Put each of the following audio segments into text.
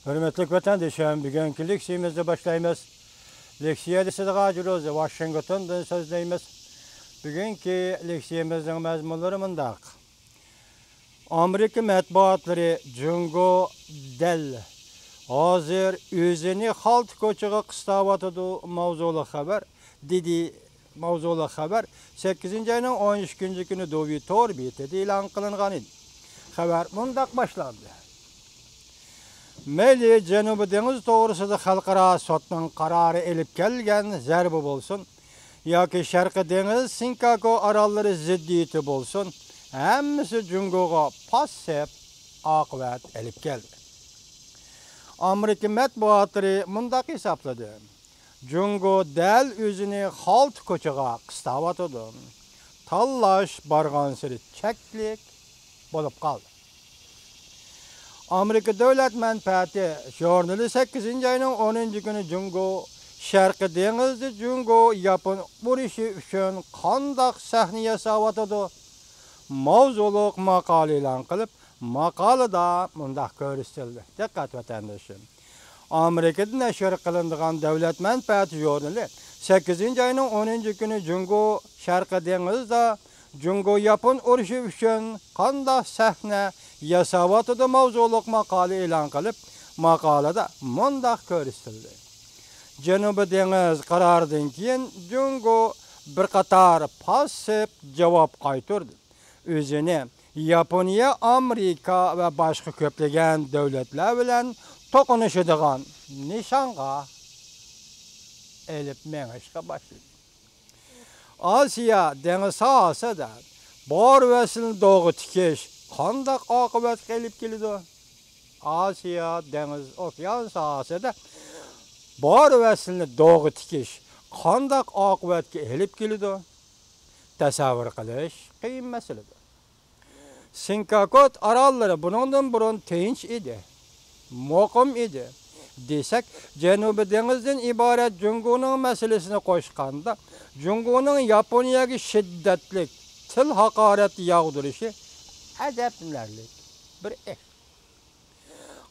Hürmetli vatandaşlarım, bugünkü leksiyamızda başlayımız. Leksiyada Sıdığa Cüroz, Washington'dan sözleyimiz. Bugünkü leksiyamızın məzmunları mındaq. Amerika mətbuatları Jungo del. Hazır özünü halt koçuğa qıstavatıdı mavzulu haber. Dedi mavzulu haber 8. ayının 13. günü Dovi Torbiyeti ilan kılınğan idi. Haber mındaq başlandı. Meli Cenubi Deniz doğrusunda xalqara sotning qararı elip kelgen zərbi bolsun, yoki Şarqi Deniz Sinkako aralları ziddiyeti bolsun, hemmisi Jungoga passep aqıbat elip geldi. Amerika mətbuatları mundaq hesapladı. Jungo dəl özünü halt koçuğa qıstavatıdı. Tallaş barğansırı çeklik bolup qaldı. Amerika Devlet Menfaati jurnali 8. ayının 10. günü Jungo Şarqi Denizde Jungo Yapon buruşu üçün qandaq sahne yasawatıdı. Mavzuluq maqala elan qilib, maqalada mundaq ko'rsatildi. Diqqat vatandaşım. Amerikada nashr qilinadigan Devlet Menfaati jurnali 8. ayının 10. günü Jungo Şarqi Denizde Jungo Yapon uruşu üçün qandaq sahne yasawatıda mavzuluq maqala elan qilib, maqalada mundaq ko'rsatildi. Janubi Deniz qaroridan keyin Jungo bir qator passib javob qaytardi. O'zini Yaponiya, Amerika va boshqa ko'plagan davlatlar bilan to'qnashadigan nishonga elib mengishga boshladi. Osiyo dengiz sohasida bor vasilni dog'i tikish qandaq oqibatga elib keladi? Osiyo dengiz okean sohasida bor vasilni dog'i tikish qandaq oqibatga elib keladi? Tasavvur qilish qiyin masaladir. Sinkakot orolları bundan burun tinch edi, muqim edi. Desek, Janubi Denizden ibaret Jungo'nun meselesini qo'shganda, Jungo'nun Yaponiyaga shiddatlik til haqorati yağdırışı adablarlik bir ish.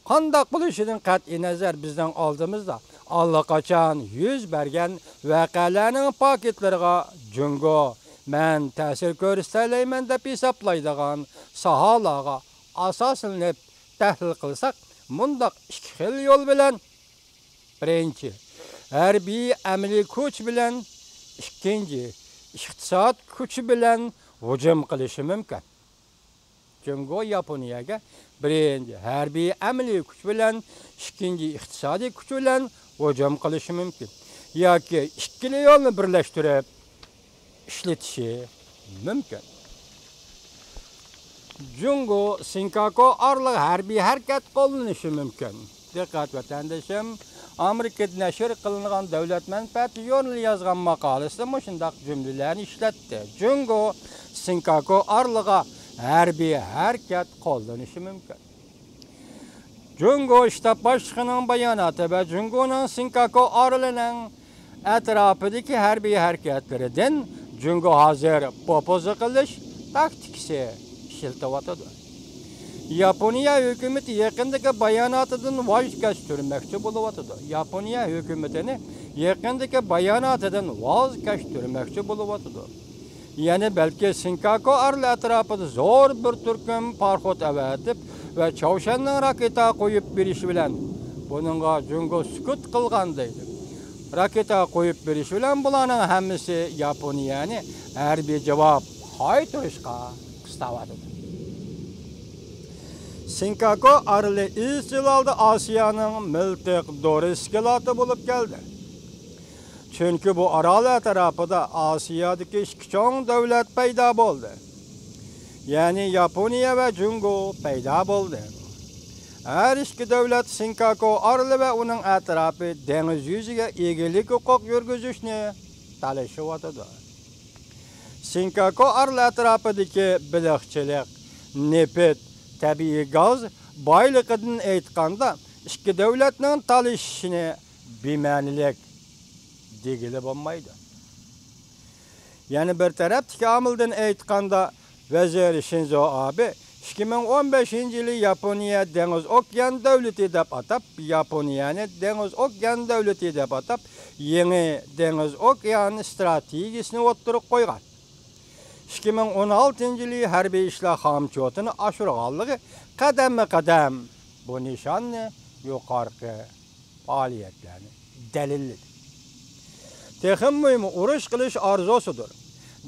Qandaq bo'lishidan qat'i nazar bizden aldığımızda allaqachon yuz bergan voqealarning paketlariga Jungo men ta'sir ko'rsalayman deb hisoblaydigan sohalarga asoslanib tahlil qilsak, mundaq ikki xil yo'l bilan, birinchi harbiy amaliy kuch bilan, ikkinchi iqtisod kuchi bilan hujum qilishi mumkin. Jungo Yaponiyaga birinchi harbiy amaliy kuch bilan, ikkinchi iqtisodiy kuch bilan hujum qilishi mumkin. Yoki ikkili yo'lni birlashtirib ishlatishi mumkin. Jungo Sinkako orli harbiy harakat qo'llanishi mumkin. Diqqat vatandaşım, Amerikada nashr qilingan Davlat Menfaati jurnali yozgan maqolasida shundaq jumlalarni ishlatdi. Jungo Sinkako orliga harbiy harakat qo'llanishi mumkin. Jungo shtab boshlig'ining bayonoti va Jungoning Sinkako orlining atrofidagi harbiy harakatlaridan Jungo hozir popoza qilish taktikasi ishlatayotdi. Yaponiya hükümeti yaqindagi bayonotidan voz kechtirmoqchi bo'lyapti. Yaponiya hükümetini yaqindagi bayonotidan voz kechtirmoqchi bo'lyapti. Yani belki Sinkako orli atrofida zo'r bir turkum parxod avatib va Chavshanning raketa qo'yib berishi bilan buningga Jungo sukut qilgan deydi. Raketa qo'yib berishi bilan bularning hammasi Yaponiyani harbiy javob qaytarishga qistavadi. Sinkako orli izchilolda Osiyoning miltiq do'riskiloti bo'lib keldi. Çünkü bu orol atrofida Osiyodagi ikki cho'ng davlat paydo bo'ldi. Ya'ni Yaponiya va Jungo paydo bo'ldi. Her ikki davlat Sinkako orli va uning atrofi dengiz yuziga egilik huquq yurgizishni talashyapti. Sinkako orli atrofidagi biliqchilik, neft, tabiiy gaz boyligidan aytganda ikki davlatning talashishini bema'nilik degili bo'lmaydi. Yani bir taraf tekamilden aytganda Vazir Shinzo Abe 2015-yılı Yaponiya Deniz Okyan Devleti dep atap, Yaponiyani Deniz Okyan Devleti dep atap, yeni Deniz Okyan stratejisini oturup koygan. 2016-yılı harbiy ishlar hamçotini aşırganlığı kadam-kadam bu nişanni yuqorqi faaliyetlerini delillidir. Texim mühimi urush qilish arzusudur.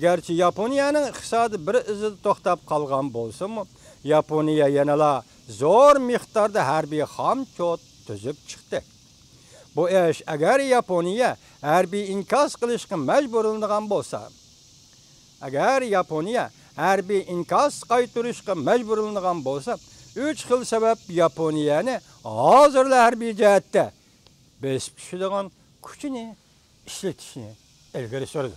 Gerçi Yaponiyanın iqtisadi bir izida to'xtab qolgan bo'lsa-mu, Yaponiya yanala zo'r miqdorda harbiy hamçot tuzib chiqdi. Bu ish agar Yaponiya harbiy inqos qilishga majburlangan bo'lsa, agar Yaponiya harbiy inqos qaytarishga majburlangan bo'lsa, 3 xil sabab Yaponiyani hozirda harbiy jihatda besib tushadigan kuchini ishlatishni ilgari surdi.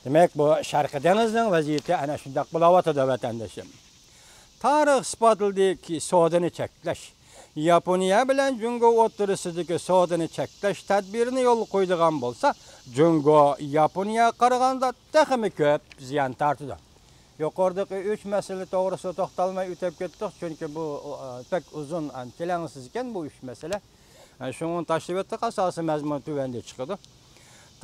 Demek bu Sharqi dengizning vaziyati ana shunday bo'layotdi vatandoshim. Tarix isbotlaydi ki savdoni cheklash, Yaponiya bilan Jungo o'rtasidagi savdoni cheklash tadbirini yo'l qo'ydigan bo'lsa, Jungo Yaponiya qaraganda texmi ko'p ziyon tortdi. Yuqoridagi 3 masala to'g'risida to'xtalmay o'tib ketdik, chunki bu pek uzun, kelangsiz ekan bu 3 masala. Shuni tashlab o'tdik, asosiy mazmun tuvanda chiqadi.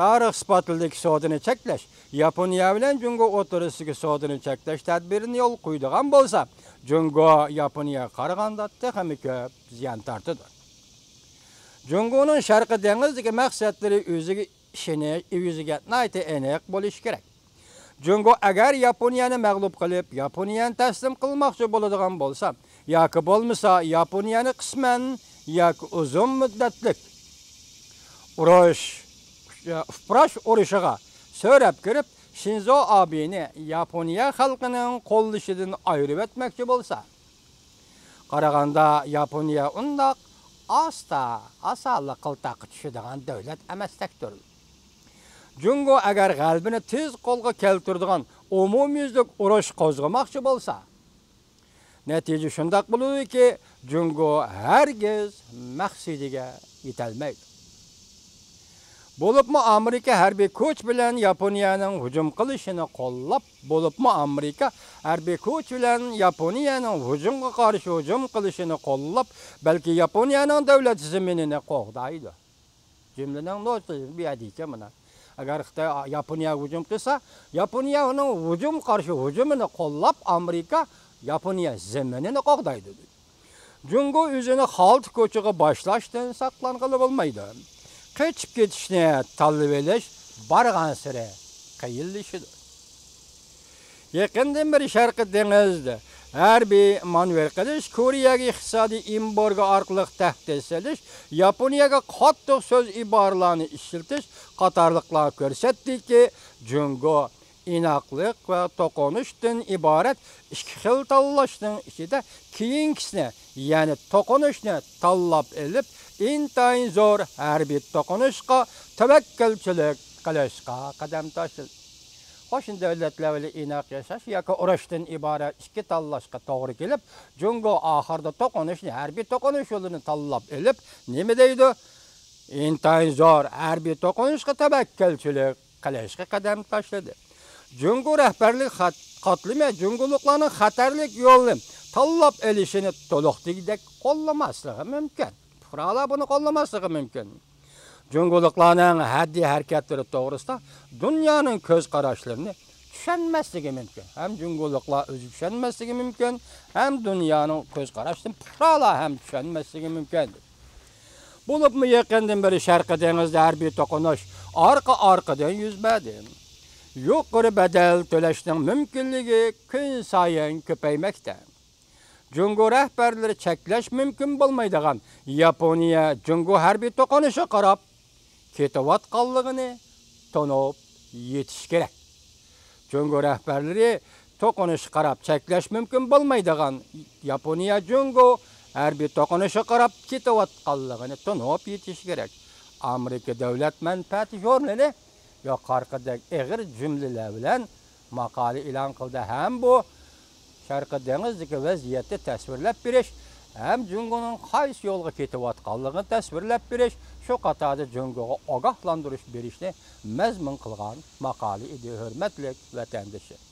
Tarix isbotlaydi savdoni cheklash, Yaponiya bilan Jungo o'rtasidagi savdoni cheklash tadbirini yo'l qo'ydigan bo'lsa, Jungo Yaponiya qaraganda texmi ko'p ziyon tortdi. Jungoning Sharqi dengizdagi maqsadlari o'ziga o'ziga nayta aniq bo'lishi kerak. Jungo agar Yaponiyani mag'lub qilib, Yaponiyani taslim qilmoqchi bo'ladigan bo'lsa, yoki bo'lmasa Yaponiyani qisman yoki uzun muddatlik urush urushiga so'rab kirib, Shinzo Abeni Yaponiya xalqining qo'llashidan ayirib etmoqchi bo'lsa, qaraganda Yaponiya undaq asali qiltaqi tushadigan davlat emasdir. Jungo agar g'albini tez qo'lga keltiradigan umumyuzlik urush qo'zg'amoqchi bo'lsa, natija shunday bo'ladi-ki, Jungo hargiz maqsadiga yetolmaydi. Bo'libmi Amerika harbiy kuch bilan Yaponiyaning hujum qilishini qo'llab, bo'libmi Amerika harbiy kuch bilan Yaponiyaning hujumga qarshi hujum qilishini qo'llab, balki Yaponiyaning davlat zaminini qo'g'daydi. Jumlaning no'ti bu yerda mana. Agar Xitoy Yaponiya hujum qilsa, Yaponiyaning hujum qarshi hujumini qo'llab, Amerika Yaponiya zaminini qo'g'daydi. Jungo o'zini xalq ko'chiga boshlashdan saqlanqili bo'lmaydi. Kaçıp ketishni tanlab olish bargan sari qiyinlashidir. Yaqindan beri Sharqi dengizda harbiy manuver qilish, Koreyaga iqtisodiy embargo orqali tahdid solish, Yaponiyaga qattiq so'z iboralarini ishlatish qatorliqlar ko'rsatdiki, Jungo inoqlik va to'qinishdan iborat ikki xil tanlashning ichida keyingisini, ya'ni to'qinishni tanlab olib, intayin zo'r harbiy to'qinishga tavakkalchilik qilishga qadam tashladi. Qo'shni davlatlar bilan inoq yashash yoki urushdan iborat ikki tanlashga to'g'ri kelib, Jungo oxirida to'qinishni, harbiy to'qinish yo'lini tanlab olib, nima deydi? Intayin zo'r harbiy to'qinishga tavakkalchilik qilishga qadam tashladi. Jungo rahbarlik qatlimi Jungoliklarning xatarlik yo'lini tanlab olishini to'liqdek qo'llamasligi mumkin. Fuqarolar buni qo'llamasligi mumkin. Jungoliklarning haddi harakatlari to'g'risida dunyoning ko'z qarashlarini tushunmasligi mumkin. Ham Jungoliklar o'zi tushunmasligi mumkin, ham dunyoning ko'z qarashlarini fuqarolar ham tushunmasligi mumkin. Bo'libmi yaqindan beri Sharqi dengizda harbiy to'qinish orqa-orqadan yuz berdi. Yuqori badal to'lashning mumkinligi kun sayin ko'paymoqda. Jungo rahbarlari cheklash mumkin bo'lmaydigan Yaponiya Jungo harbiy to'qinishi qarab ketayotganligini tonib yetish kerak. Jungo rahbarlari to'qinish qarab cheklash mumkin bo'lmaydigan Yaponiya Jungo harbiy to'qinishi qarab ketayotganligini tonib yetish kerak. Amerika davlat manfaati jurnali yuqoridagi eg'ir jumlalar bilan maqola e'lon qildi. Ham bu Sharqi dengizdagi vaziyatni tasvirlab berish hem Cungo'nun qaysi yo'lga ketayotganligini tasvirlab berish, shu qatorda Cungo'ga ogohlantirish berishni mazmun qilgan maqola edi, hurmatli vatandoshlar.